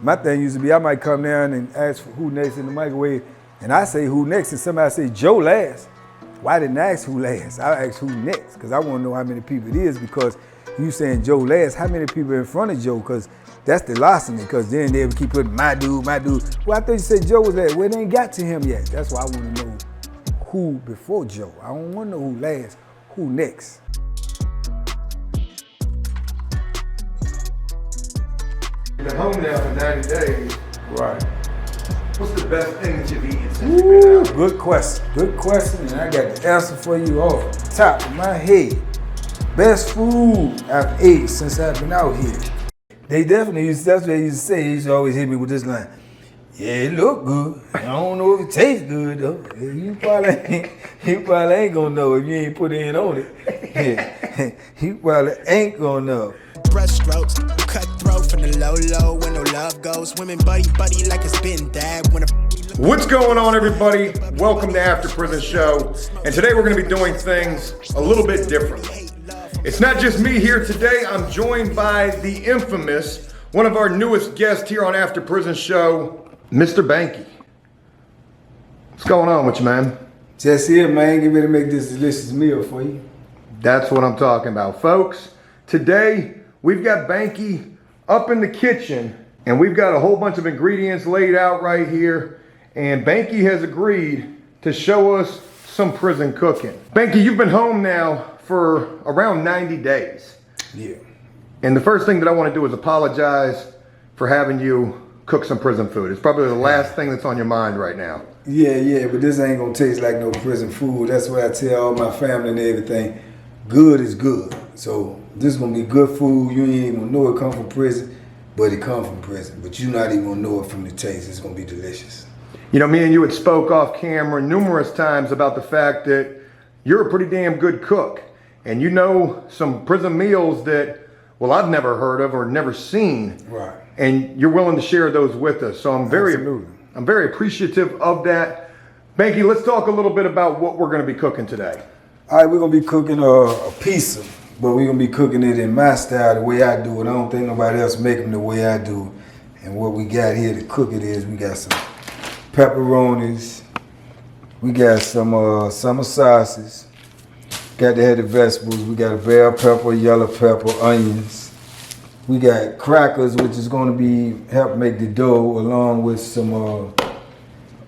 My thing used to be I might come down and ask for who next in the microwave, and I say who next, and somebody say Joe last. Why didn't I ask who last? I asked who next, because I want to know how many people it is, because you saying Joe last, how many people in front of Joe, because that's the larceny, because then they would keep putting my dude. Well, I thought you said Joe was last. Well, it ain't got to him yet. That's why I want to know who before Joe. I don't want to know who last, who next. You've been home now for 90 days. Right. What's the best thing that you've eaten since you've been out? Good question, and I got the answer for you off the top of my head. Best food I've ate since I've been out here. They definitely used, that's what they used to say. They used to always hit me with this line. Yeah, it look good. I don't know if it tastes good though. You probably ain't gonna know if you ain't put in on it. Yeah. You probably ain't gonna know. Brushstrokes, cutthroat from the low when no love goes. Women buddy like it's been that when What's going on, everybody? Welcome to After Prison Show. And today we're going to be doing things a little bit differently. It's not just me here today. I'm joined by the infamous, one of our newest guests here on After Prison Show, Mr. Banky. What's going on with you, man? Just here, man. Get ready to make this delicious meal for you. That's what I'm talking about, folks. Today, we've got Banky up in the kitchen, and we've got a whole bunch of ingredients laid out right here. And Banky has agreed to show us some prison cooking. Banky, you've been home now for around 90 days. Yeah. And the first thing that I want to do is apologize for having you cook some prison food. It's probably the last thing that's on your mind right now. Yeah, but this ain't gonna taste like no prison food. That's what I tell all my family and everything. Good is good. So this is gonna be good food. You ain't even gonna know it come from prison, but it come from prison. But you're not even gonna know it from the taste. It's gonna be delicious. You know, me and you had spoke off camera numerous times about the fact that you're a pretty damn good cook. And you know some prison meals that, well, I've never heard of or never seen. Right. And you're willing to share those with us. So I'm very appreciative of that. Banky, let's talk a little bit about what we're gonna be cooking today. All right, we're gonna be cooking a pizza, but we're gonna be cooking it in my style, the way I do it. I don't think nobody else make them the way I do. And what we got here to cook it is, we got some pepperonis, we got some summer sauces, got to have the vegetables, we got a bell pepper, yellow pepper, onions, we got crackers, which is going to be help make the dough, along with some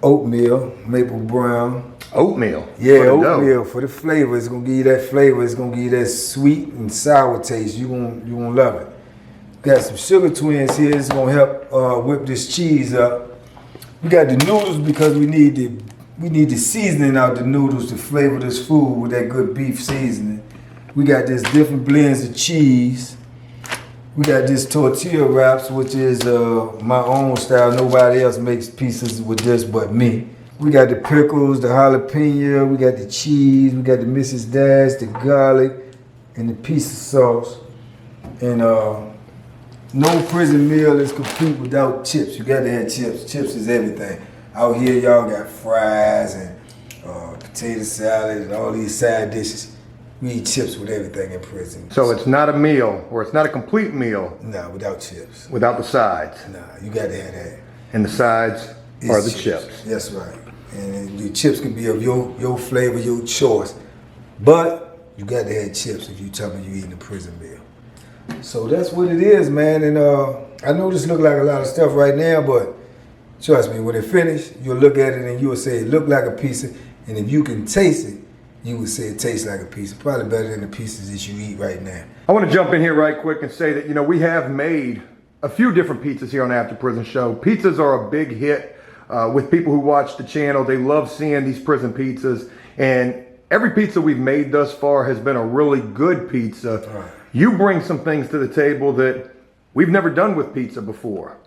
oatmeal, maple brown. Oatmeal? Yeah, oatmeal for the flavor. It's going to give you that flavor. It's going to give you that sweet and sour taste. You're gonna love it. Got some sugar twins here. It's going to help whip this cheese up. We got the noodles because we need the seasoning out the noodles to flavor this food with that good beef seasoning. We got this different blends of cheese. We got this tortilla wraps, which is my own style. Nobody else makes pieces with this but me. We got the pickles, the jalapeno, we got the cheese, we got the Mrs. Dash, the garlic, and the piece of sauce. And no prison meal is complete without chips. You got to have chips. Chips is everything. Out here, y'all got fries and potato salad and all these side dishes. We eat chips with everything in prison. So it's not a meal, or it's not a complete meal. Nah, without chips. Without the sides. Nah, you got to have that. And the sides are the chips. That's right. And the chips can be of your flavor, your choice. But you got to have chips if you tell me you eating a prison meal. So that's what it is, man. And I know this look like a lot of stuff right now, but trust me, when it finish, you'll look at it and you'll say it look like a pizza. And if you can taste it, you would say it tastes like a pizza. Probably better than the pieces that you eat right now. I want to jump in here right quick and say that, you know, we have made a few different pizzas here on After Prison Show. Pizzas are a big hit with people who watch the channel. They love seeing these prison pizzas. And every pizza we've made thus far has been a really good pizza. Right. You bring some things to the table that we've never done with pizza before.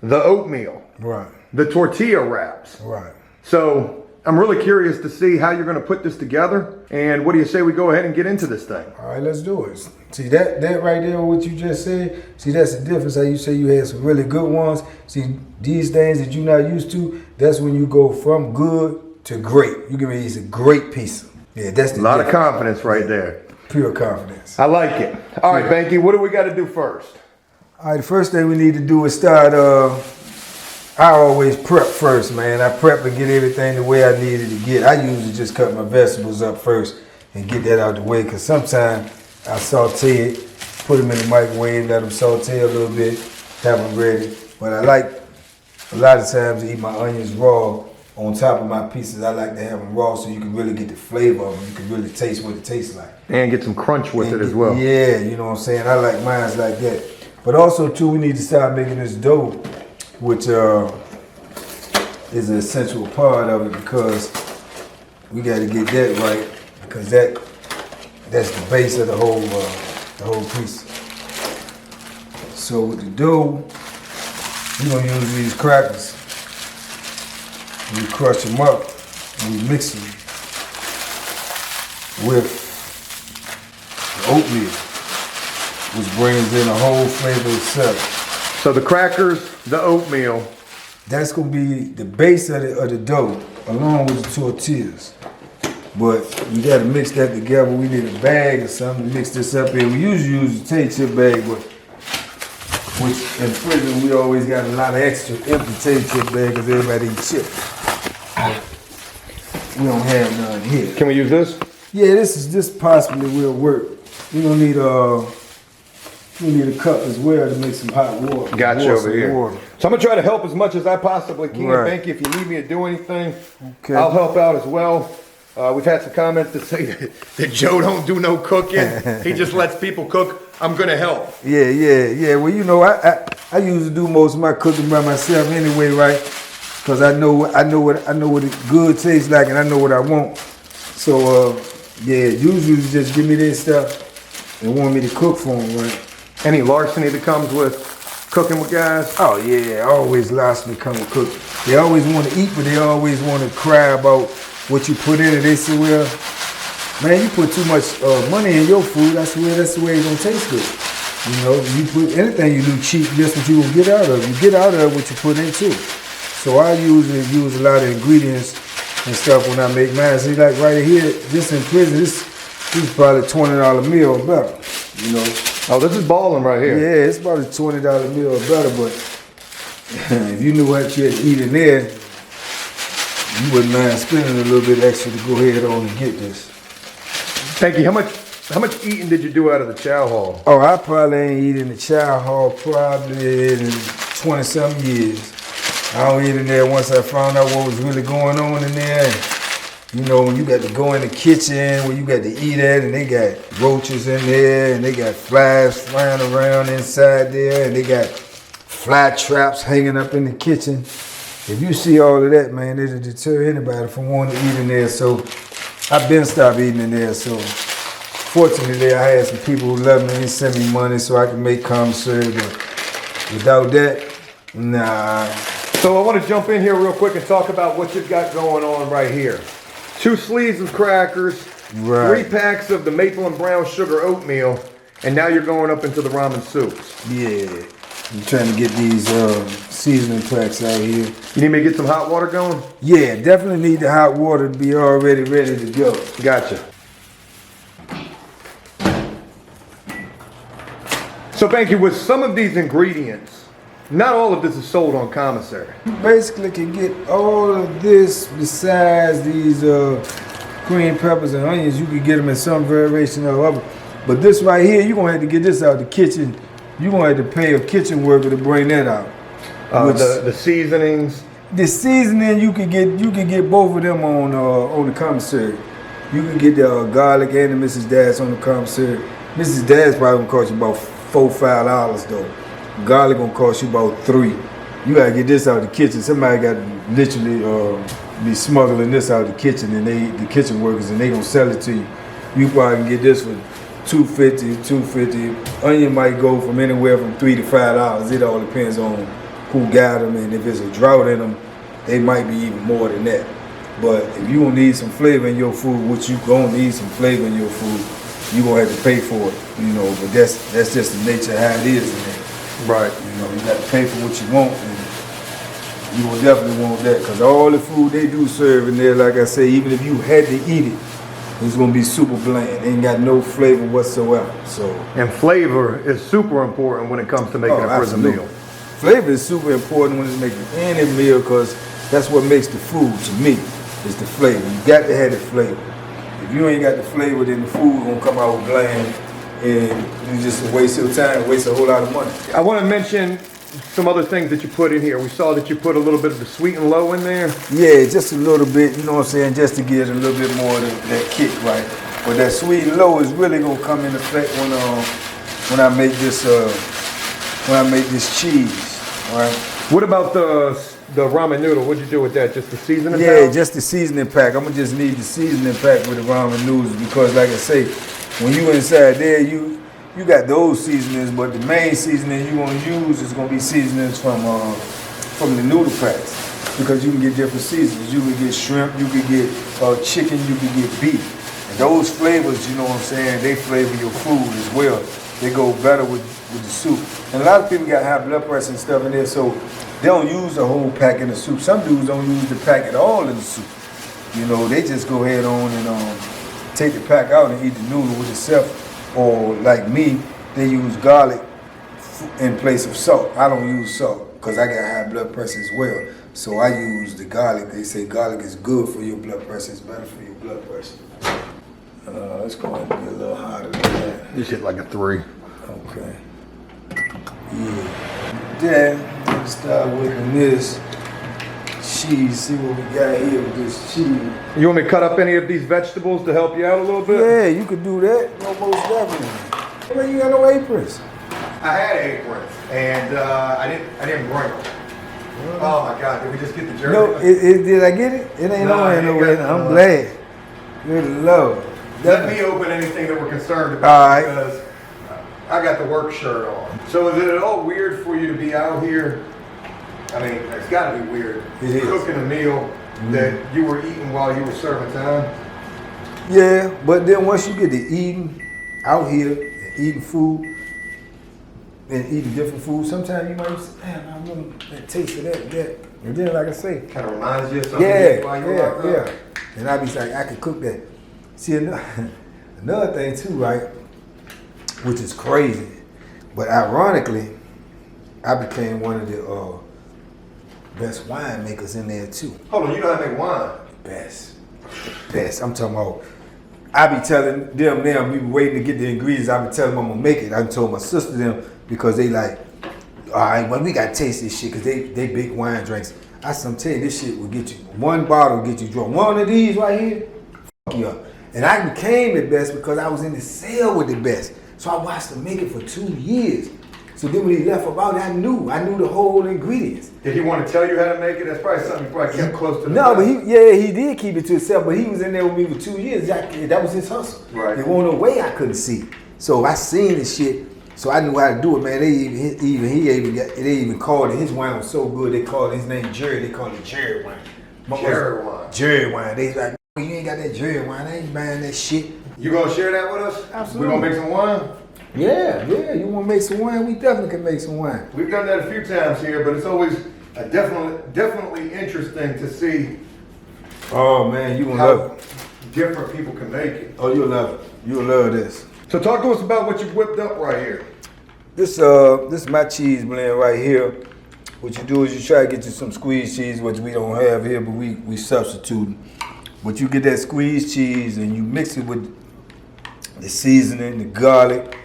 The oatmeal. Right. The tortilla wraps. Right. So I'm really curious to see how you're going to put this together. And what do you say we go ahead and get into this thing? All right, let's do it. See that right there, what you just said? See, that's the difference. How you say you had some really good ones. See, these things that you're not used to, that's when you go from good to great. You give me a great pizza. Yeah, that's the A lot of confidence right there. Pure confidence. I like it. All right, Banky, what do we got to do first? All right, the first thing we need to do is start, I always prep first, man. I prep and get everything the way I needed to get. I usually just cut my vegetables up first and get that out the way, because sometimes I saute it, put them in the microwave, let them saute a little bit, have them ready. But I like a lot of times to eat my onions raw on top of my pieces. I like to have them raw so you can really get the flavor of them. You can really taste what it tastes like. And get some crunch with it as well. Yeah, you know what I'm saying? I like mine like that. But also, too, we need to start making this dough, which is an essential part of it, because we got to get that right, because that's the base of the whole piece. So with the dough, we're gonna use these crackers. We crush them up and we mix them with the oatmeal, which brings in a whole flavor itself. So the crackers, the oatmeal. That's gonna be the base of the dough, along with the tortillas. But we gotta mix that together. We need a bag or something to mix this up in. We usually use a potato chip bag, but which in prison we always got a lot of extra empty potato chip bag because everybody eats chips. We don't have none here. Can we use this? Yeah, this possibly will work. We're gonna need a cup as well to make some hot water. Gotcha over here. Water. So I'm gonna try to help as much as I possibly can. Right. Banky, if you need me to do anything, Okay. I'll help out as well. We've had some comments that say that Joe don't do no cooking. He just lets people cook. I'm gonna help. Yeah. Well, you know, I usually do most of my cooking by myself anyway, right? Because I know what it good tastes like, and I know what I want. So yeah, usually just give me this stuff and want me to cook for them, right? Any larceny that comes with cooking with guys? Oh yeah, always larceny come with cook. They always want to eat, but they always want to cry about what you put in it. They say, well, man, you put too much money in your food. That's the way it's gonna taste good. You know, you put anything you do cheap, that's what you will get out of. You get out of what you put into. So I usually use a lot of ingredients and stuff when I make mine. See, like right here, just in prison, this is probably a $20 meal or better. You know. Oh, this is balling right here. Yeah, it's about a $20 meal or better, but if you knew what you had to eat in there, you wouldn't mind spending a little bit extra to go ahead on and get this. Thank you. How much eating did you do out of the chow hall? Oh, I probably ain't eaten the chow hall probably in 20-something years. I don't eat in there once I found out what was really going on in there. You know, when you got to go in the kitchen where you got to eat at, and they got roaches in there, and they got flies flying around inside there, and they got fly traps hanging up in the kitchen. If you see all of that, man, it'll deter anybody from wanting to eat in there. So I've been stopped eating in there. So fortunately, I had some people who love me and sent me money so I can make commissary. But without that, nah. So I want to jump in here real quick and talk about what you've got going on right here. 2 sleeves of crackers, Right. 3 packs of the maple and brown sugar oatmeal, and now you're going up into the ramen soups. Yeah. I'm trying to get these seasoning packs out here. You need me to get some hot water going? Yeah, definitely need the hot water to be already ready to go. Gotcha. So Banky, with some of these ingredients, not all of this is sold on commissary. You basically can get all of this besides these green peppers and onions. You can get them in some variation or other. But this right here, you're going to have to get this out of the kitchen. You're going to have to pay a kitchen worker to bring that out. The seasonings. The seasoning, you can get both of them on the commissary. You can get the garlic and the Mrs. Dad's on the commissary. Mrs. Dad's probably going to cost you about $4-5 though. Garlic gonna cost you about $3. You gotta get this out of the kitchen. Somebody got to literally be smuggling this out of the kitchen, and the kitchen workers, and they gonna sell it to you. You probably can get this for $2.50. Onion might go from anywhere from $3 to $5. It all depends on who got them, and if there's a drought in them, they might be even more than that. But if you gonna need some flavor in your food, which you gonna need some flavor in your food, you gonna have to pay for it. You know, but that's just the nature of how it is in there. Right. You know, you got to pay for what you want, and you will definitely want that, because all the food they do serve in there, like I say, even if you had to eat it, It's gonna be super bland. Ain't got no flavor whatsoever. So. And flavor is super important when it comes to making a prison absolutely. meal. Flavor is super important when it's making any meal because that's what makes the food to me. Is the flavor. You got to have the flavor. If you ain't got the flavor, then the food gonna come out bland, and you just waste your time, waste a whole lot of money. I want to mention some other things that you put in here. We saw that you put a little bit of the sweet and low in there. Yeah, just a little bit, you know what I'm saying, just to get a little bit more of that kick, right? But that sweet and low is really gonna come into effect when I make this cheese, right? What about the ramen noodle? What'd you do with that? Just the seasoning? Yeah, pack? just the seasoning pack. I'm gonna just need the seasoning pack with the ramen noodles because, like I say, when you inside there, you got those seasonings, but the main seasoning you gonna use is gonna be seasonings from the noodle packs because you can get different seasonings. You can get shrimp, you can get chicken, you can get beef. And those flavors, you know what I'm saying, they flavor your food as well. They go better with the soup. And a lot of people got high blood pressure and stuff in there, so they don't use the whole pack in the soup. Some dudes don't use the pack at all in the soup. You know, they just go ahead on and take the pack out and eat the noodle with itself. Or like me, they use garlic in place of salt. I don't use salt because I got high blood pressure as well. So I use the garlic. They say garlic is good for your blood pressure. It's better for your blood pressure. Let's go ahead and get a little hotter than that. This shit like a 3. Okay. Yeah. Then let's start with this cheese. See what we got here with this cheese. You want me to cut up any of these vegetables to help you out a little bit? Yeah, you could do that. No, most definitely. Well, you got no aprons. I had aprons, and I didn't bring them. Oh my God! Did we just get the jersey? No, did I get it? It ain't Nah, on nowhere. I'm glad. Good love. Let me open anything that we're concerned about All right. because I got the work shirt on. So is it at all weird for you to be out here? I mean, it's got to be weird. It is. Cooking a meal that you were eating while you were serving time. Yeah, but then once you get to eating out here, and eating food, and eating different food, sometimes you might say, man, I want that taste of that. And then, like I say, Kind of reminds you of something you ate while you were out there. yeah. And I be like, I could cook that. See, another thing too, right, which is crazy, but ironically, I became one of the best wine makers in there too. Hold on, you know how to make wine? Best. I'm talking about, I be telling them, we be waiting to get the ingredients, I be telling them I'm gonna make it. I told my sister them, because they like, all right, well, we gotta taste this shit, because they big wine drinks. I said, I'm telling you, this shit will get you, one bottle will get you drunk. One of these right here, fuck you up. And I became the best because I was in the cell with the best. So I watched them make it for 2 years. So then when he left about it, I knew the whole ingredients. Did he want to tell you how to make it? That's probably something you probably kept close to the No, but vest. he did keep it to himself, but he was in there with me for 2 years. That was his hustle. Right. There wasn't no way I couldn't see. So I seen this shit, so I knew how to do it, man. They even called it, his wine was so good, they called his name Jerry, they called it Jerry wine. Jerry wine. Jerry wine. They like, you ain't got that Jerry wine, I ain't buying that shit. You gonna share that with us? Absolutely. We gonna make some wine? Yeah, you wanna make some wine? We definitely can make some wine. We've done that a few times here, but it's always definitely interesting to see Oh man, you gonna love how it. different people can make it. Oh, you'll love it. You'll love this. So talk to us about what you've whipped up right here. This is my cheese blend right here. What you do is you try to get you some squeezed cheese, which we don't have here, but we substitute. But you get that squeezed cheese and you mix it with the seasoning, the garlic,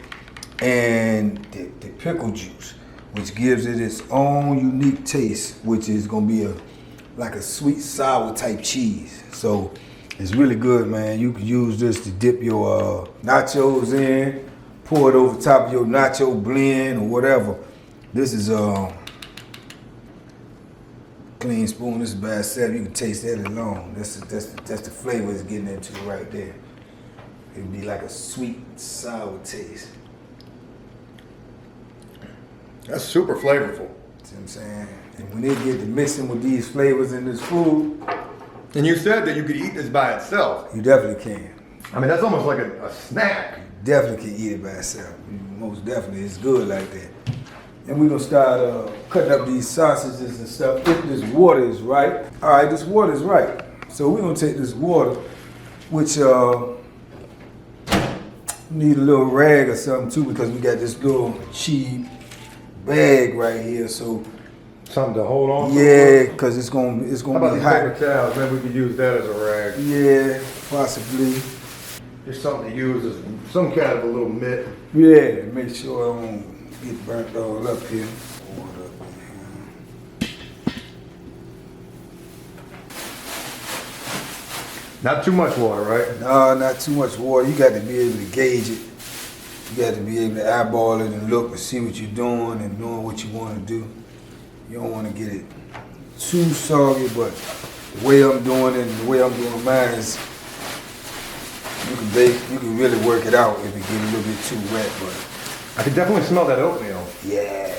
and the pickle juice, which gives it its own unique taste, which is gonna be like a sweet sour type cheese. So it's really good, man. You can use this to dip your nachos in, pour it over top of your nacho blend or whatever. This is clean spoon. This is by itself. You can taste that alone. That's the flavor it's getting into right there. It'd be like a sweet sour taste. That's super flavorful. See what I'm saying? And when they get to mixing with these flavors in this food, And you said that you could eat this by itself. you definitely can. I mean, that's almost like a snack. Definitely can eat it by itself. Most definitely, it's good like that. And we're gonna start cutting up these sausages and stuff. If this water is right. All right, this water is right. So we're gonna take this water, which Need a little rag or something too because we got this little cheap bag right here. So Something to hold on to? yeah, because it's gonna How about be these hot. paper towels? Maybe we could use that as a rag. Yeah, possibly. Just something to use as some kind of a little mitt. Yeah, make sure I don't get burnt all up here. Water up in here. Not too much water, right? No, not too much water. You got to be able to gauge it. You got to be able to eyeball it and look and see what you're doing and knowing what you want to do. You don't want to get it too soggy, but the way I'm doing it and the way I'm doing mine is you can really work it out if it get a little bit too wet, but I can definitely smell that oatmeal. yeah.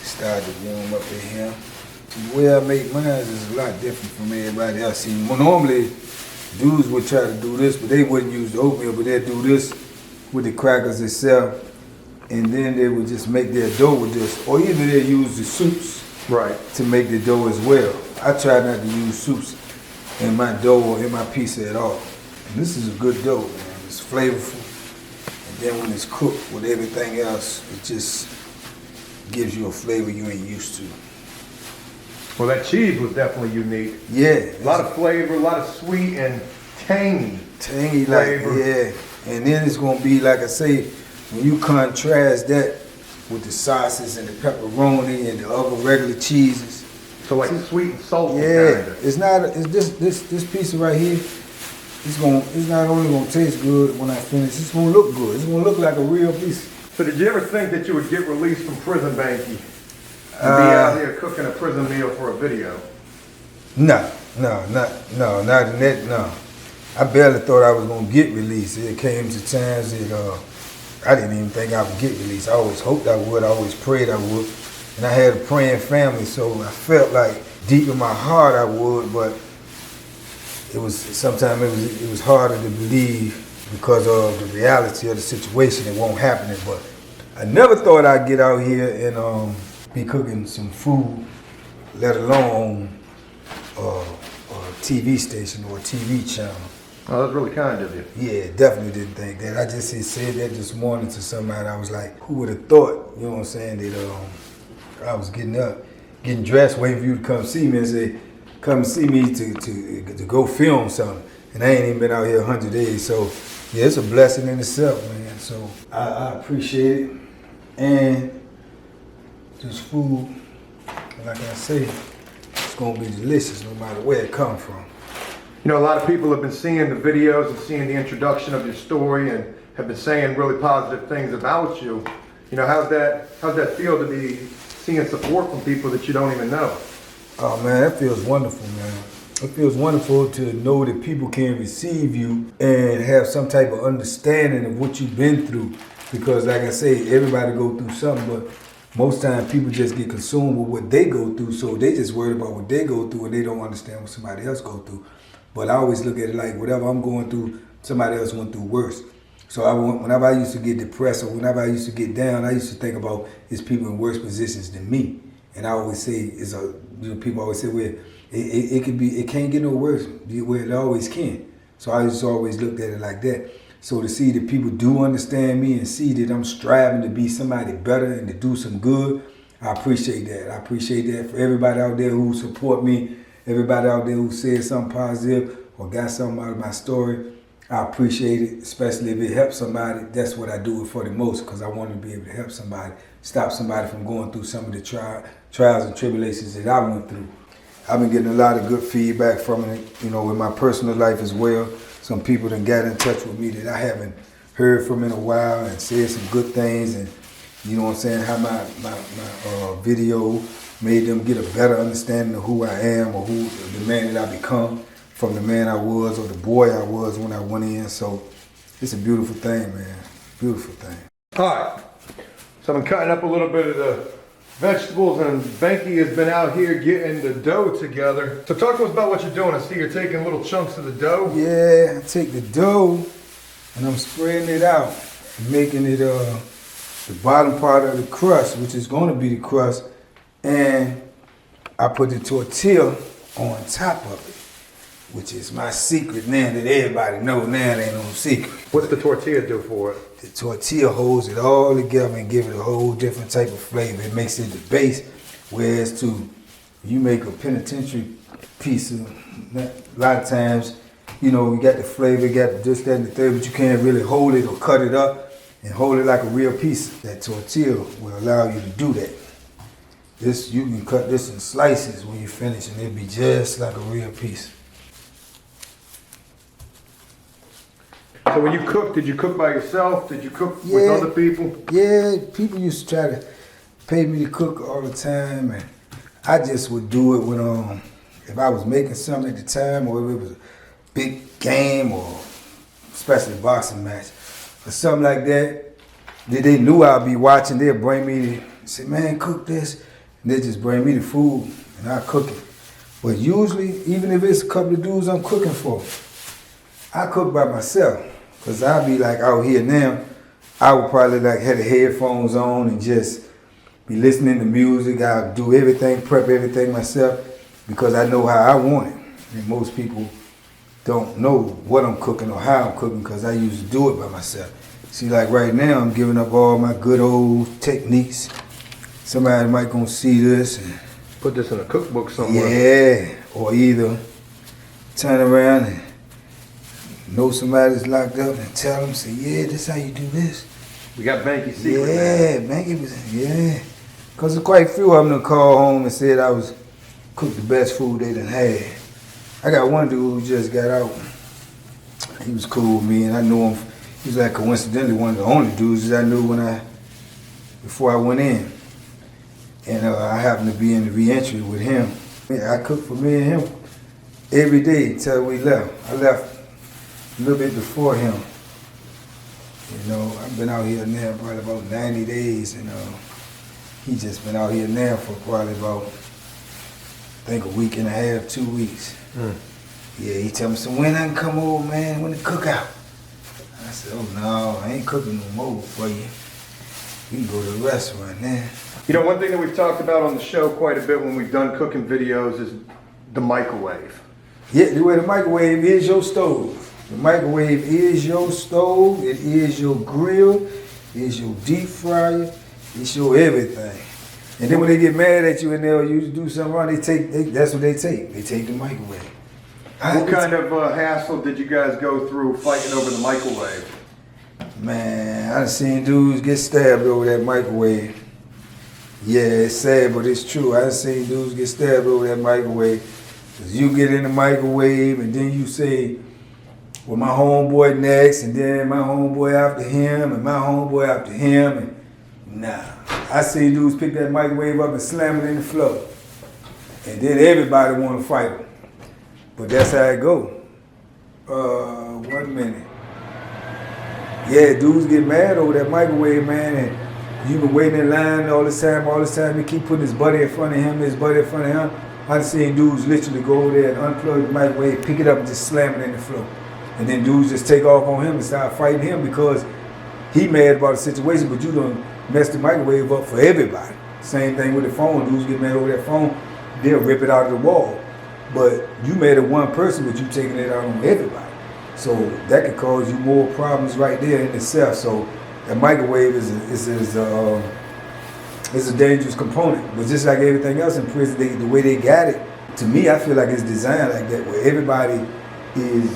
Start to warm up in here. The way I make mine is a lot different from everybody else. See, normally dudes would try to do this, but they wouldn't use the oatmeal, but they'd do this with the crackers itself, and then they would just make their dough with this, or either they use the soups Right. to make the dough as well. I try not to use soups in my dough or in my pizza at all. And this is a good dough, man. It's flavorful. And then when it's cooked with everything else, it just gives you a flavor you ain't used to. Well, that cheese was definitely unique. Yeah. A lot of flavor, a lot of sweet and tangy. Tangy, flavor. like, yeah. And then it's gonna be, like I say, when you contrast that with the sauces and the pepperoni and the other regular cheeses. So like sweet and salty Yeah, kind of. it's not. It's this pizza right here. It's not only gonna taste good when I finish. It's gonna look good. It's gonna look like a real pizza. So did you ever think that you would get released from prison, Banky, and be out here cooking a prison meal for a video? No, not in that. No, I barely thought I was gonna get released. It came to times that I didn't even think I would get released. I always hoped I would. I always prayed I would, and I had a praying family, so I felt like deep in my heart I would, but it was harder to believe because of the reality of the situation. It won't happen. But I never thought I'd get out here and be cooking some food, let alone a TV station or a TV channel. Oh, that's really kind of you. Yeah, definitely didn't think that. I just said that this morning to somebody. I was like, who would have thought, you know what I'm saying, that I was getting up, getting dressed, waiting for you to come see me and say, come see me to go film something. And I ain't even been out here 100 days. So, yeah, it's a blessing in itself, man. So, I appreciate it. And this food, like I say, it's going to be delicious no matter where it comes from. You know, a lot of people have been seeing the videos and seeing the introduction of your story and have been saying really positive things about you. You know, how's that feel to be seeing support from people that you don't even know? Oh man, that feels wonderful, man. It feels wonderful to know that people can receive you and have some type of understanding of what you've been through. Because like I say, everybody go through something, but most times people just get consumed with what they go through, so they just worry about what they go through and they don't understand what somebody else go through. But I always look at it like whatever I'm going through, somebody else went through worse. So whenever I used to get depressed or whenever I used to get down, I used to think about is people in worse positions than me. And I always say, people always say, well, it can't get no worse. Well, it always can. So I just always looked at it like that. So to see that people do understand me and see that I'm striving to be somebody better and to do some good, I appreciate that. I appreciate that for everybody out there who support me, everybody out there who said something positive or got something out of my story. I appreciate it, especially if it helps somebody. That's what I do it for the most, because I want to be able to help somebody, stop somebody from going through some of the trials and tribulations that I went through. I've been getting a lot of good feedback from it, you know, in my personal life as well. Some people that got in touch with me that I haven't heard from in a while and said some good things, and you know what I'm saying, how my video made them get a better understanding of who I am or who the man that I become from the man I was or the boy I was when I went in. So it's a beautiful thing, man. Beautiful thing. All right. So I've been cutting up a little bit of the vegetables, and Banky has been out here getting the dough together. So talk to us about what you're doing. I see you're taking little chunks of the dough. Yeah, I take the dough and I'm spreading it out, making it the bottom part of the crust, which is going to be the crust, and I put the tortilla on top of it. which is my secret now that everybody know. Now it ain't no secret. What's the tortilla do for it? The tortilla holds it all together and give it a whole different type of flavor. It makes it the base, whereas you make a penitentiary piece of, a lot of times, you know, you got the flavor, you got this, that, and the third, but you can't really hold it or cut it up and hold it like a real piece. That tortilla will allow you to do that. This, you can cut this in slices when you finish and it'll be just like a real piece. So when you cook, did you cook by yourself? Did you cook with other people? Yeah, people used to try to pay me to cook all the time, and I just would do it when if I was making something at the time, or if it was a big game, or especially a boxing match, or something like that. They knew I'd be watching. They'd bring me to say, "Man, cook this," and they just bring me the food, and I cook it. But usually, even if it's a couple of dudes I'm cooking for, I cook by myself. Cause I'll be like out here now, I would probably like have the headphones on and just be listening to music. I'll do everything, prep everything myself because I know how I want it. And most people don't know what I'm cooking or how I'm cooking because I used to do it by myself. See, like right now, I'm giving up all my good old techniques. Somebody might gonna see this and put this in a cookbook somewhere. Yeah, or either turn around and know somebody's locked up and tell them, say, yeah, this how you do this. We got Banky secret. Yeah, Banky was, yeah. Because quite a few of them called home and said I was cooked the best food they done had. I got one dude who just got out. He was cool with me and I knew him. He was like coincidentally one of the only dudes that I knew before I went in. And I happened to be in the re-entry with him. Yeah, I cooked for me and him every day until we left. I left a little bit before him. You know, I've been out here now probably about 90 days, and he just been out here now for probably about, I think, a week and a half, 2 weeks. Yeah, he tell me, so when I can come over, man, when the cookout? I said, oh no, I ain't cooking no more for you. We can go to the restaurant now. You know, one thing that we've talked about on the show quite a bit when we've done cooking videos is the microwave. Yeah, the way the microwave is your stove. The microwave is your stove, it is your grill, it is your deep fryer, it's your everything. And then when they get mad at you and they'll you do something wrong, that's what they take. They take the microwave. What kind of hassle did you guys go through fighting over the microwave? Man, I done seen dudes get stabbed over that microwave. Yeah, it's sad, but it's true. I done seen dudes get stabbed over that microwave. Cause you get in the microwave and then you say, well, my homeboy next, and then my homeboy after him, and my homeboy after him, and nah. I see dudes pick that microwave up and slam it in the floor. And then everybody want to fight them. But that's how it go. 1 minute. Yeah, dudes get mad over that microwave, man, and you been waiting in line all this time, he keep putting his buddy in front of him, I've seen dudes literally go over there and unplug the microwave, pick it up and just slam it in the floor. And then dudes just take off on him and start fighting him because he mad about the situation, but you done messed the microwave up for everybody. Same thing with the phone. Dudes get mad over that phone, they'll rip it out of the wall. But you mad at one person, but you taking it out on everybody. So that could cause you more problems right there in itself. So that microwave is a dangerous component. But just like everything else in prison, the way they got it, to me, I feel like it's designed like that, where everybody is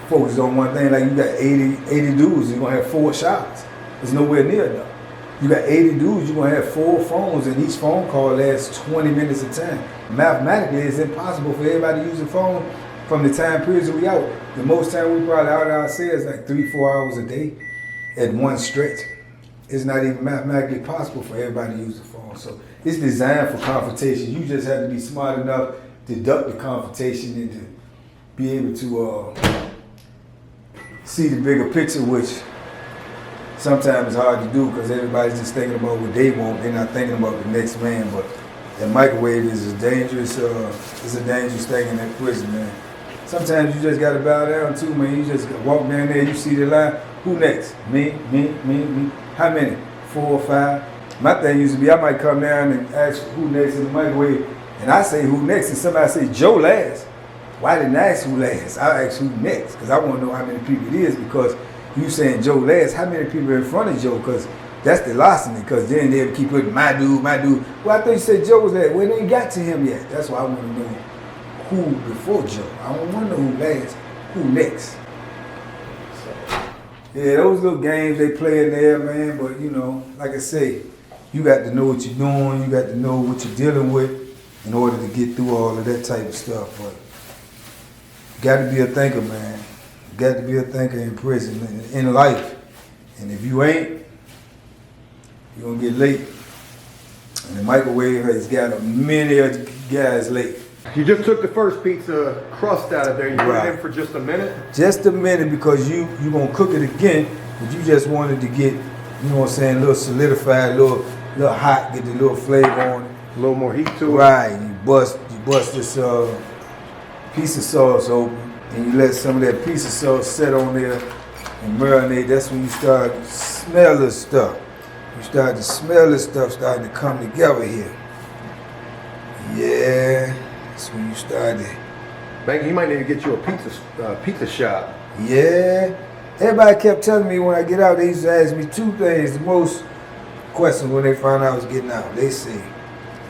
focused on one thing. Like you got 80 dudes, you're gonna have 4 shots. It's nowhere near enough. You got 80 dudes, you're gonna have 4 phones, and each phone call lasts 20 minutes of time. Mathematically, it's impossible for everybody to use a phone from the time periods that we out. The most time we probably out ourselves like 3-4 hours a day at one stretch. It's not even mathematically possible for everybody to use the phone. So it's designed for confrontation. You just have to be smart enough to duck the confrontation and to be able to see the bigger picture, which sometimes is hard to do because everybody's just thinking about what they want. They're not thinking about the next man. But that microwave is a dangerous thing in that prison, man. Sometimes you just gotta bow down too, man. You just walk down there, you see the line. Who next? Me. How many? 4 or 5. My thing used to be, I might come down and ask who next in the microwave, and I say who next, and somebody say Joe last. Why didn't I ask who last? I asked who next, because I want to know how many people it is, because you saying Joe last, how many people are in front of Joe? Because that's the larceny, because then they'll keep putting my dude. Well, I thought you said Joe was last. Well, they ain't got to him yet. That's why I want to know who before Joe. I don't want to know who last, who next. Yeah, those little games they play in there, man, but you know, like I say, you got to know what you're doing, you got to know what you're dealing with in order to get through all of that type of stuff. But you got to be a thinker, man. You got to be a thinker in prison, in life. And if you ain't, you're going to get late. And the microwave has got many guys late. You just took the first pizza crust out of there. You put it in for just a minute? Just a minute, because you're going to cook it again, but you just wanted to get, you know what I'm saying, a little solidified, a little hot, get the little flavor on it. A little more heat to it. Right. You bust this piece of sauce open, and you let some of that piece of sauce set on there and marinate. That's when you start to smell this stuff. You start to smell this stuff starting to come together here. Yeah. That's when you start to. Banky, you might need to get you a pizza shop. Yeah. Everybody kept telling me when I get out, they used to ask me two things. The most questions when they found out I was getting out. They say,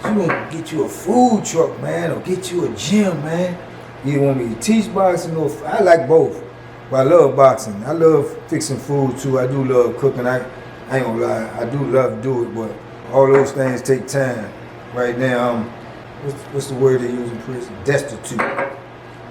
you want to get you a food truck, man, or get you a gym, man. You want me to teach boxing or I like both. But I love boxing. I love fixing food too. I do love cooking. I ain't gonna lie. I do love to do it, but all those things take time. Right now, what's the word they use in prison? Destitute.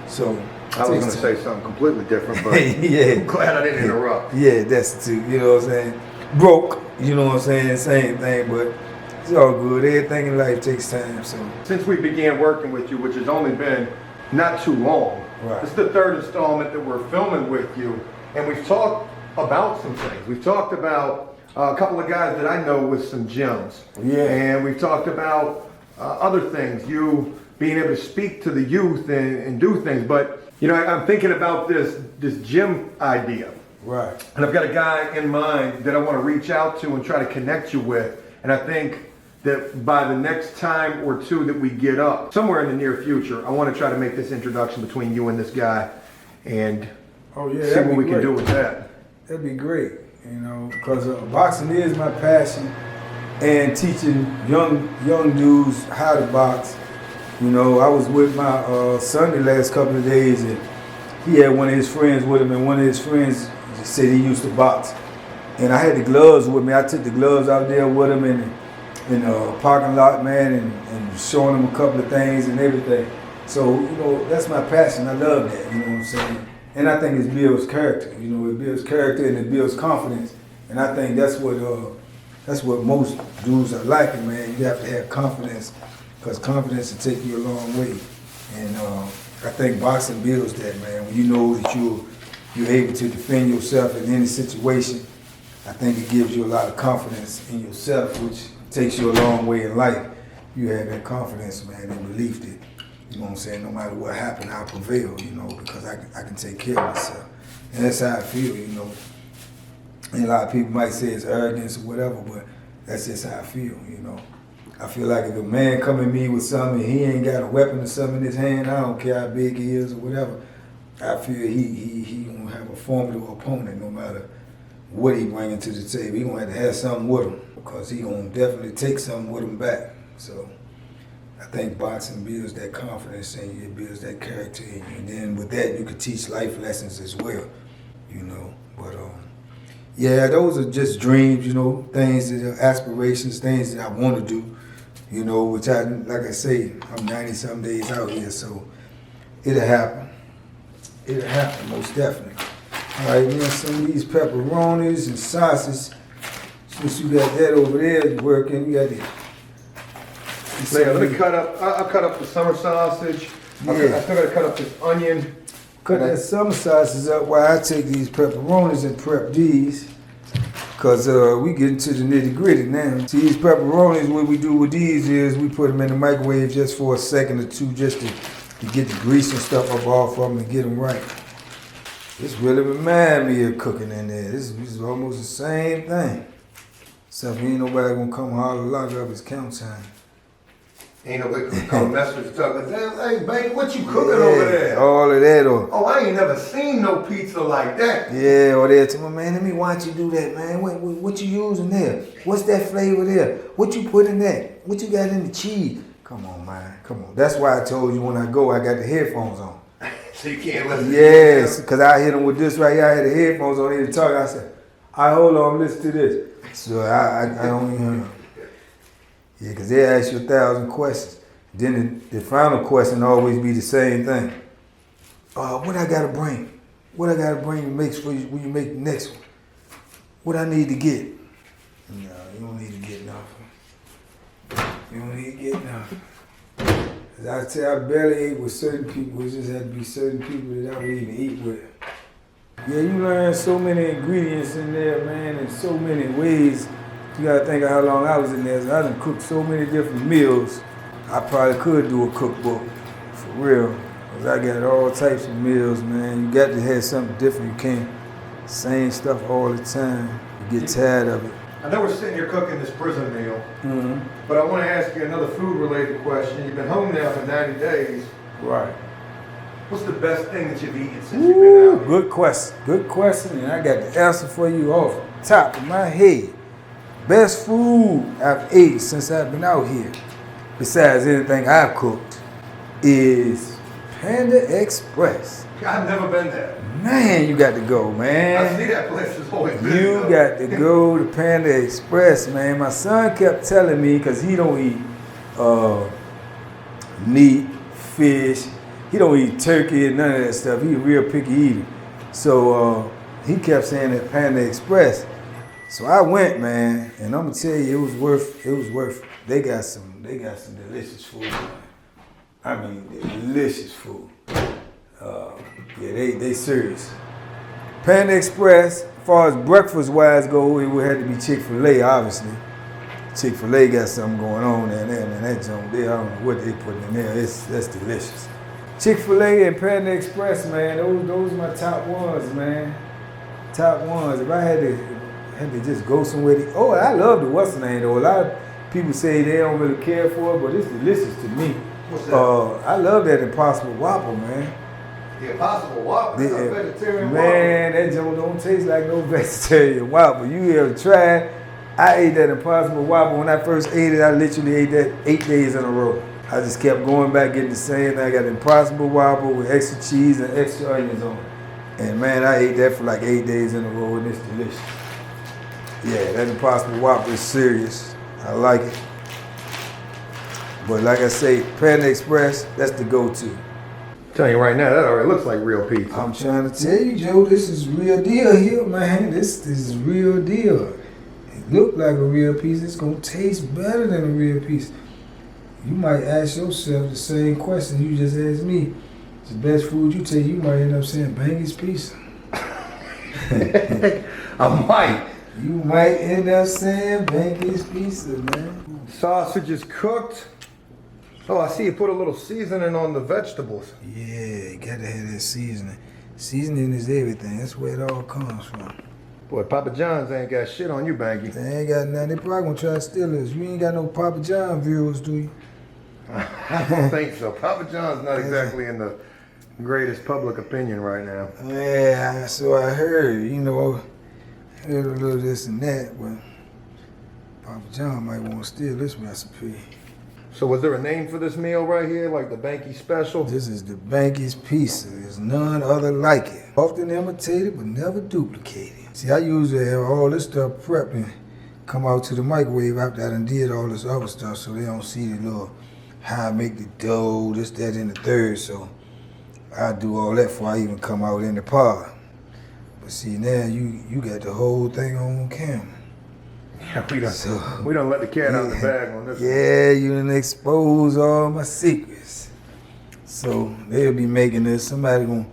So I was going to say something completely different, but yeah. I'm glad I didn't interrupt. Yeah, destitute. You know what I'm saying? Broke. You know what I'm saying? Same thing, but it's all good. Everything in life takes time. So since we began working with you, which has only been not too long, right. This is the third installment that we're filming with you, and we've talked about some things. We've talked about a couple of guys that I know with some gyms. Yeah. And we've talked about other things, you being able to speak to the youth and do things. But, you know, I'm thinking about this gym idea. Right. And I've got a guy in mind that I want to reach out to and try to connect you with. And I think that by the next time or two that we get up, somewhere in the near future, I want to try to make this introduction between you and this guy and see what we can do with that. That'd be great, you know, because boxing is my passion, and teaching young dudes how to box. You know, I was with my son the last couple of days, and he had one of his friends with him, and one of his friends said he used to box. And I had the gloves with me. I took the gloves out there with him in the parking lot, man, and showing him a couple of things and everything. So, you know, that's my passion. I love that, you know what I'm saying? And I think it builds character. You know, it builds character and it builds confidence. And I think that's what most dudes are lacking, man. You have to have confidence, because confidence will take you a long way. And I think boxing builds that, man. When you know that you're able to defend yourself in any situation, I think it gives you a lot of confidence in yourself, which takes you a long way in life. You have that confidence, man, and belief that, you know what I'm saying, no matter what happened, I'll prevail, you know, because I can take care of myself. And that's how I feel, you know. And a lot of people might say it's arrogance or whatever, but that's just how I feel, you know. I feel like if a man come at me with something and he ain't got a weapon or something in his hand, I don't care how big he is or whatever, I feel he gonna have a formidable opponent no matter what he bringing to the table. He gonna have something with him, because he gonna definitely take something with him back. So I think boxing builds that confidence in you, it builds that character in you. And then with that, you can teach life lessons as well, you know. But yeah, those are just dreams, you know, things that are aspirations, things that I want to do, you know, which like I say, I'm 90-some days out here, so it'll happen. It'll happen, most definitely. All right, man, some of these pepperonis and sausage, since you got that over there working, you got the... Man, let me cut up, I'll cut up the summer sausage. Yeah. I still gotta cut up this onion. Cut that summer sausage up while I take these pepperonis and prep these. Because we get into the nitty gritty now. See, these pepperonis, what we do with these is we put them in the microwave just for a second or two, just to get the grease and stuff up off of them and get them right. This really reminds me of cooking in there. This is almost the same thing. Except ain't nobody gonna come holler lock up, it's count time. Ain't nobody come mess with stuff. Hey, Banky, what you cooking over there? All of that, or Oh, I ain't never seen no pizza like that. yeah, or they'll tell me, man, let me watch you do that, man. What you using there? What's that flavor there? What you put in that? What you got in the cheese? Come on, man, come on. That's why I told you when I go, I got the headphones on. So you can't listen. Yes, because I hit them with this right here. I had the headphones on here to talk. I said, all right, hold on, listen to this. So I don't even. Yeah, because they ask you 1,000 questions. Then the final question always be the same thing. What I gotta bring? What I gotta bring to mix for you when you make the next one? What I need to get? No, you don't need to get nothing. You don't need to get nothing. As I tell you, I barely ate with certain people. It just had to be certain people that I would even eat with. Yeah, you learn so many ingredients in there, man, in so many ways. You gotta think of how long I was in there. So I done cooked so many different meals. I probably could do a cookbook, for real. Cause I got all types of meals, man. You got to have something different. You can't same stuff all the time. You get tired of it. I know we're sitting here cooking this prison meal, but I want to ask you another food-related question. You've been home now for 90 days. Right. What's the best thing that you've eaten since you've been out? Good question. Good question, and I got the answer for you off the top of my head. Best food I've ate since I've been out here, besides anything I've cooked, is Panda Express. I've never been there. Man, you got to go, man. I see that place has always been. You got to go to Panda Express, man. My son kept telling me, because he don't eat meat, fish, he don't eat turkey and none of that stuff. He a real picky eater. So he kept saying that Panda Express. So I went, man, and I'm gonna tell you, it was worth it. They got some delicious food, man. I mean, delicious food. Yeah, they serious. Panda Express, as far as breakfast-wise go, it would have to be Chick-fil-A, obviously. Chick-fil-A got something going on there, man. That junk there, I don't know what they put in there. That's delicious. Chick-fil-A and Panda Express, man, those are my top ones, man. Top ones. If I had to just go somewhere I love the what's the name though. A lot of people say they don't really care for it, but it's delicious to me. What's that? I love that Impossible Whopper, man. The Impossible Whopper? It's a vegetarian man, that junk don't taste like no vegetarian Whopper. You ever tried? I ate that Impossible Whopper. When I first ate it, I literally ate that 8 days in a row. I just kept going back, getting the same thing. I got Impossible Whopper with extra cheese and extra onions on it. And man, I ate that for like 8 days in a row, and it's delicious. Yeah, that Impossible Whopper is serious. I like it. But like I say, Panda Express, that's the go-to. Telling you right now, that already looks like real pizza. I'm trying to tell you, Joe, this is real deal here, man. This is real deal. It look like a real piece. It's gonna taste better than a real piece. You might ask yourself the same question you just asked me. It's the best food you take. You might end up saying Banky's Pizza. I might. You might end up saying Banky's Pizza, man. Sausage is cooked. Oh, I see you put a little seasoning on the vegetables. Yeah, you gotta have that seasoning. Seasoning is everything. That's where it all comes from. Boy, Papa John's ain't got shit on you, Banky. They ain't got nothing. They probably gonna try to steal us. You ain't got no Papa John viewers, do you? I don't think so. Papa John's not exactly in the greatest public opinion right now. Yeah, so I heard. You know, I heard a little this and that, but Papa John might want to steal this recipe. So was there a name for this meal right here, like the Banky Special? This is the Banky's Pizza. There's none other like it. Often imitated, but never duplicated. See, I usually have all this stuff prepped and come out to the microwave after I done did all this other stuff, so they don't see the little how I make the dough, this, that, and the third. So I do all that before I even come out in the pod. But see, now you got the whole thing on camera. Yeah, we don't let the cat out of the bag on this. Yeah, you done expose all my secrets. So they'll be making this. Somebody gonna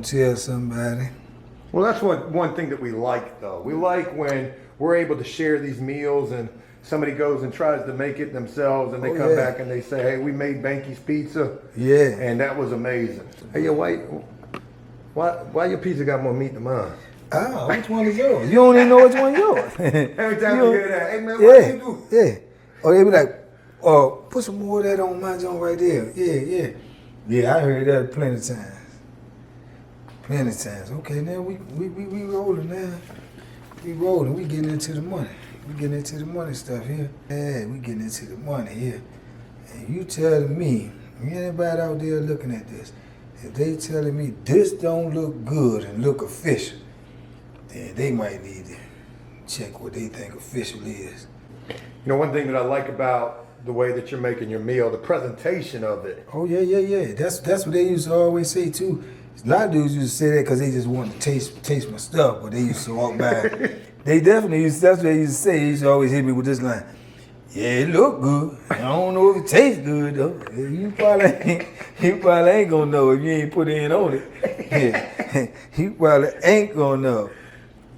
tell somebody. Well, that's one thing that we like, though. We like when we're able to share these meals and somebody goes and tries to make it themselves and they come back and they say, hey, we made Banky's Pizza. Yeah. And that was amazing. Hey, yo, why your pizza got more meat than mine? Oh, which one is yours? You don't even know which one is yours. Every time you hear that, hey man, what do you do? Yeah. Or they be like, put some more of that on my joint right there. Yeah. Yeah, I heard that plenty of times. Plenty of times. Okay, now we rolling now. We rolling. We getting into the money. We getting into the money stuff here. Yeah, we getting into the money here. And you telling me, anybody out there looking at this, if they telling me this don't look good and look official, then they might need to check what they think official is. You know, one thing that I like about the way that you're making your meal, the presentation of it. Oh yeah. That's what they used to always say too. A lot of dudes used to say that because they just wanted to taste my stuff, but they used to walk by. They definitely used. That's what they used to say. They used to always hit me with this line. Yeah, it look good. I don't know if it tastes good though. You probably ain't gonna know if you ain't put in on it. Yeah, you probably ain't gonna know.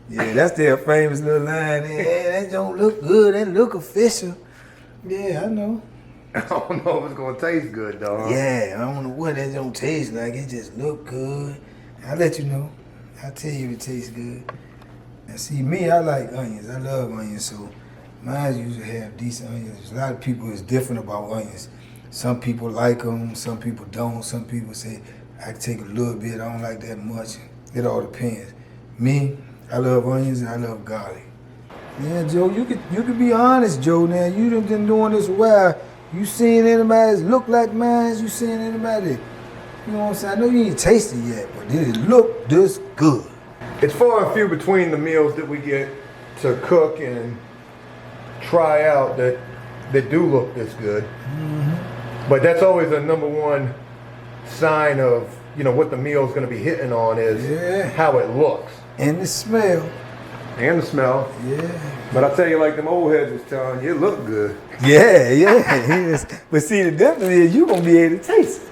Yeah, that's their famous little line. Yeah, that don't look good. That look official. Yeah, I know. I don't know if it's gonna taste good though. Huh? Yeah, I don't know what that don't taste like. It just look good. I'll let you know. I'll tell you if it tastes good. And see, me, I like onions. I love onions, so mine usually have decent onions. A lot of people is different about onions. Some people like them, some people don't. Some people say, I can take a little bit, I don't like that much. It all depends. Me, I love onions and I love garlic. Yeah, Joe, you could be honest, Joe, now. You done been doing this a while. You seen anybody that look like mine? You seen anybody that, you know what I'm saying? I know you ain't tasted it yet, but did it look this good? It's far and few between the meals that we get to cook and try out that do look this good. Mm-hmm. But that's always a number one sign of, you know, what the meal's gonna be hitting on is how it looks. And the smell. And the smell. Yeah. But I tell you, like them old heads was telling you, it look good. Yeah. But see, the difference is you gonna be able to taste it.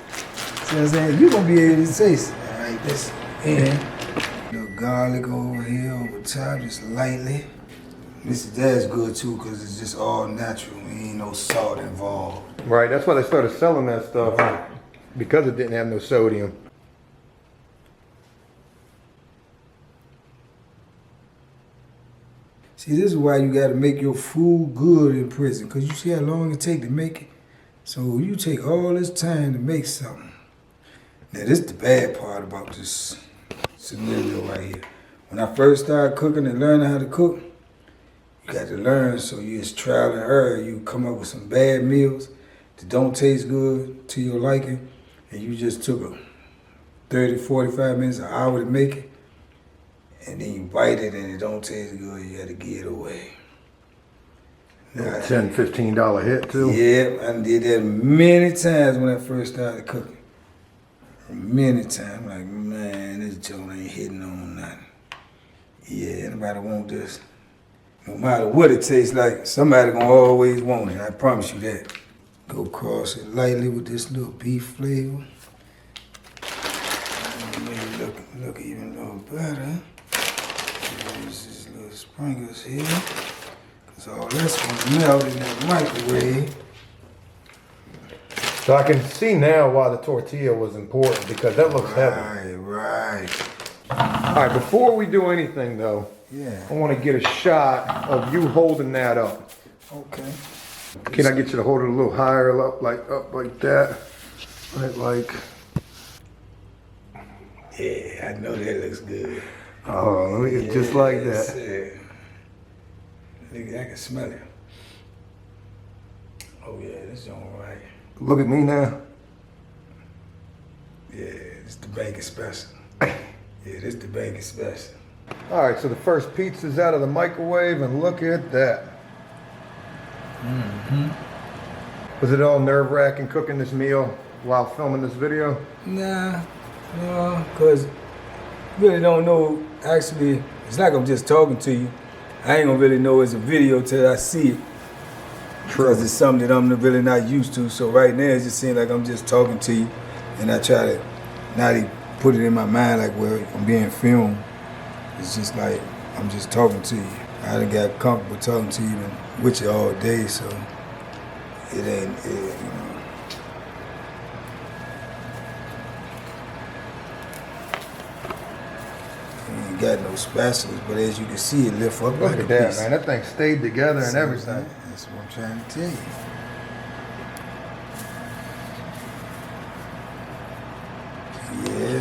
See what I'm saying? You gonna be able to taste it. All right, this in. Little garlic over here over top, just lightly. That's good too, because it's just all natural. Ain't no salt involved. Right, that's why they started selling that stuff, because it didn't have no sodium. See, this is why you gotta make your food good in prison, because you see how long it take to make it. So you take all this time to make something. Now this is the bad part about this scenario right here. When I first started cooking and learning how to cook, you got to learn, so you just trial and error. You come up with some bad meals that don't taste good to your liking, and you just took a 30, 45 minutes, an hour to make it, and then you bite it and it don't taste good, you got to give it away. Now, $10, $15 hit too? Yeah, I did that many times when I first started cooking. Many times, like, man, this joint ain't hitting on nothing. Yeah, anybody want this? No matter what it tastes like, somebody gonna always want it, I promise you that. Go across it lightly with this little beef flavor. Make it look even a little better. Use these little sprinkles here, because all that's gonna melt in that microwave. So I can see now why the tortilla was important, because that looks heavy. Right. All right, before we do anything though, I want to get a shot of you holding that up. Okay. Can I get you to hold it a little higher, up like that? Like. Yeah, I know that looks good. Oh, let me get just like that. Nigga, I can smell it. Oh yeah, this all right. Look at me now. Yeah, it's the Banky special. Yeah, this the Banky special. All right, so the first pizza's out of the microwave, and look at that. Mm-hmm. Was it all nerve-wracking cooking this meal while filming this video? Nah, no, because you really don't know, actually, it's like I'm just talking to you. I ain't gonna really know it's a video till I see it. Because it's something that I'm really not used to. So right now, it just seems like I'm just talking to you, and I try to not even put it in my mind like, well, I'm being filmed. It's just like I'm just talking to you. I done got comfortable talking to you and with you all day, so it ain't, you know. You ain't got no spatulas, but as you can see, it lift up Look like at a that, piece. man. That thing stayed together and everything. That's what I'm trying to tell you.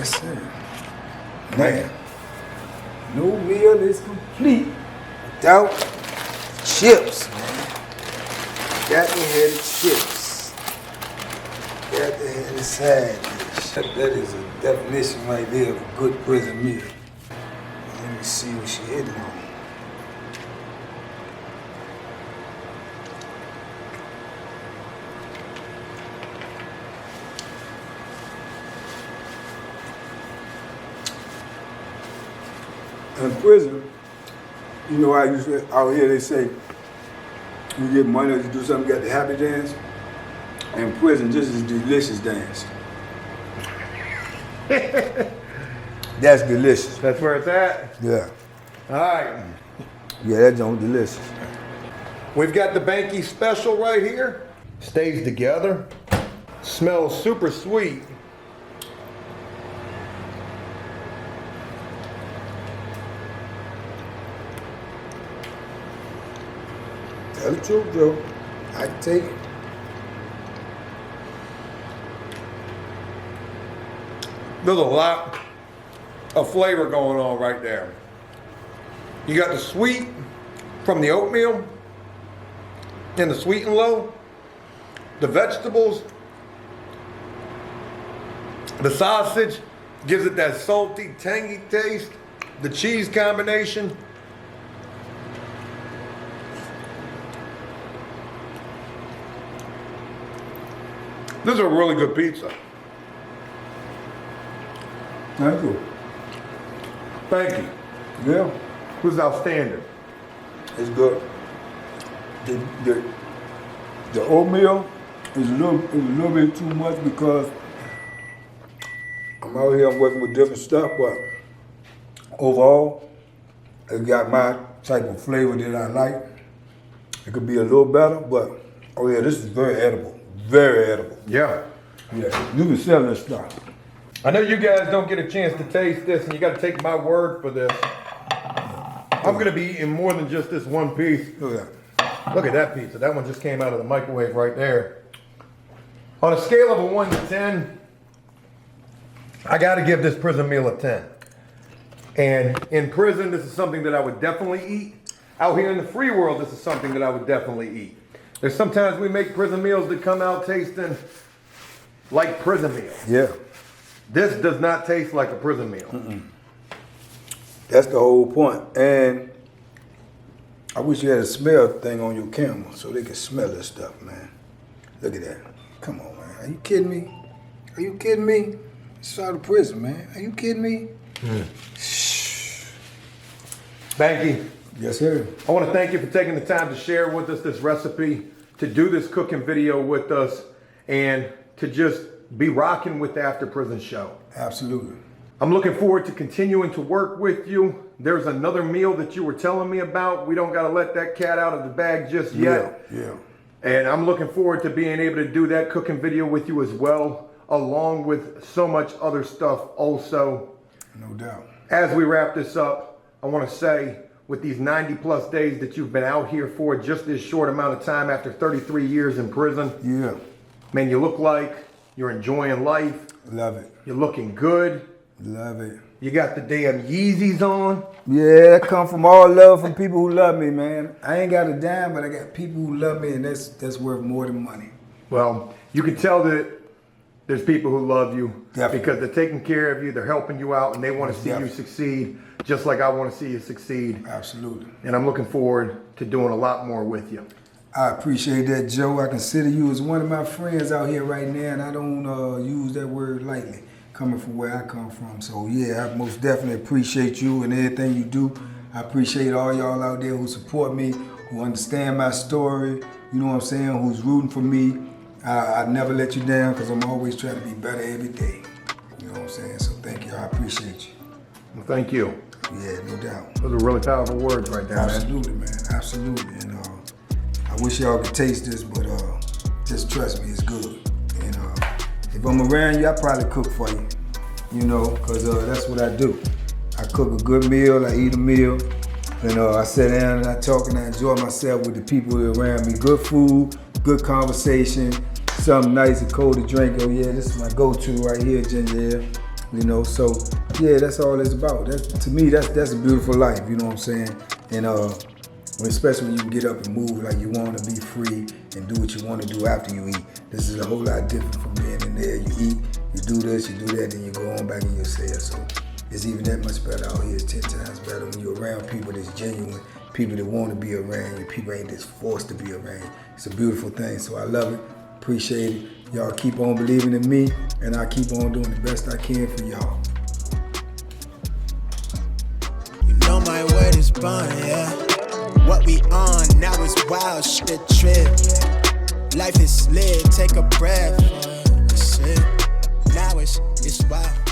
Yes, sir. Man, no meal is complete without chips, man. Got to have the chips. Got to have the side dish. That is a definition right there of a good prison meal. Let me see what she hitting on. In prison, you know, out here they say, you get money to do something, you got the happy dance. In prison, this is delicious dance. That's delicious. That's where it's at? Yeah. All right. Yeah, that joint delicious. We've got the Banky special right here. Stays together. Smells super sweet. Tell the truth, Joe. I can take it. There's a lot of flavor going on right there. You got the sweet from the oatmeal and the sweet and low, the vegetables, the sausage gives it that salty, tangy taste, the cheese combination. This is a really good pizza. Thank you. Thank you. Yeah, This is outstanding. it's good. The oatmeal is a little bit too much because I'm out here, I'm working with different stuff, but overall, it got my type of flavor that I like. It could be a little better, but oh yeah, this is very edible. Very edible. Yeah. Yeah, you can sell this stuff. I know you guys don't get a chance to taste this, and you got to take my word for this. I'm going to be eating more than just this one piece. Look at that. Look at that pizza. That one just came out of the microwave right there. On a scale of a 1 to 10, I got to give this prison meal a 10. And in prison, this is something that I would definitely eat. Out here in the free world, this is something that I would definitely eat. There's sometimes we make prison meals that come out tasting like prison meals. Yeah. This does not taste like a prison meal. That's the whole point. And I wish you had a smell thing on your camera so they could smell this stuff, man. Look at that. Come on, man. Are you kidding me? Are you kidding me? It's out of prison, man. Are you kidding me? Shh. Banky, Yes, sir. I want to thank you for taking the time to share with us this recipe, to do this cooking video with us, and to just be rocking with the After Prison Show. Absolutely. I'm looking forward to continuing to work with you. There's another meal that you were telling me about. We don't got to let that cat out of the bag just yet. Yeah. And I'm looking forward to being able to do that cooking video with you as well, along with so much other stuff also. No doubt. As we wrap this up, I want to say, with these 90 plus days that you've been out here for just this short amount of time after 33 years in prison, Yeah. man, you look like you're enjoying life. Love it. You're looking good. Love it. You got the damn Yeezys on. Yeah, that come from all love from people who love me, man. I ain't got a dime, but I got people who love me, and that's worth more than money. Well, you can tell that there's people who love you. Definitely. Because they're taking care of you, they're helping you out, and they want to see you Definitely. succeed, just like I want to see you succeed. Absolutely. And I'm looking forward to doing a lot more with you. I appreciate that, Joe. I consider you as one of my friends out here right now, and I don't use that word lightly, coming from where I come from. So, yeah, I most definitely appreciate you and everything you do. I appreciate all y'all out there who support me, who understand my story, you know what I'm saying, who's rooting for me. I never let you down because I'm always trying to be better every day. You know what I'm saying? So, thank you. I appreciate you. Well, thank you. Yeah, no doubt. Those are really powerful words right there, man. Absolutely, man. Absolutely. And I wish y'all could taste this, but just trust me, it's good. And if I'm around you, I probably cook for you. You know, because that's what I do. I cook a good meal, I eat a meal, and I sit down and I talk and I enjoy myself with the people who are around me. Good food, good conversation, something nice and cold to drink. Oh yeah, this is my go-to right here, ginger ale. You know, so yeah, that's all it's about. To me, that's a beautiful life. You know what I'm saying? And especially when you can get up and move like you want to, be free and do what you want to do after you eat. This is a whole lot different from being in there. You eat, you do this, you do that, then you go on back in your cell. So it's even that much better out here. It's 10 times better when you're around people that's genuine, people that want to be around you. People ain't just forced to be around you. It's a beautiful thing. So I love it. Appreciate it. Y'all keep on believing in me, and I keep on doing the best I can for y'all. You know my word is bond, yeah. What we on now is wild shit trip. Life is lit, take a breath. Shit. Now it's wild.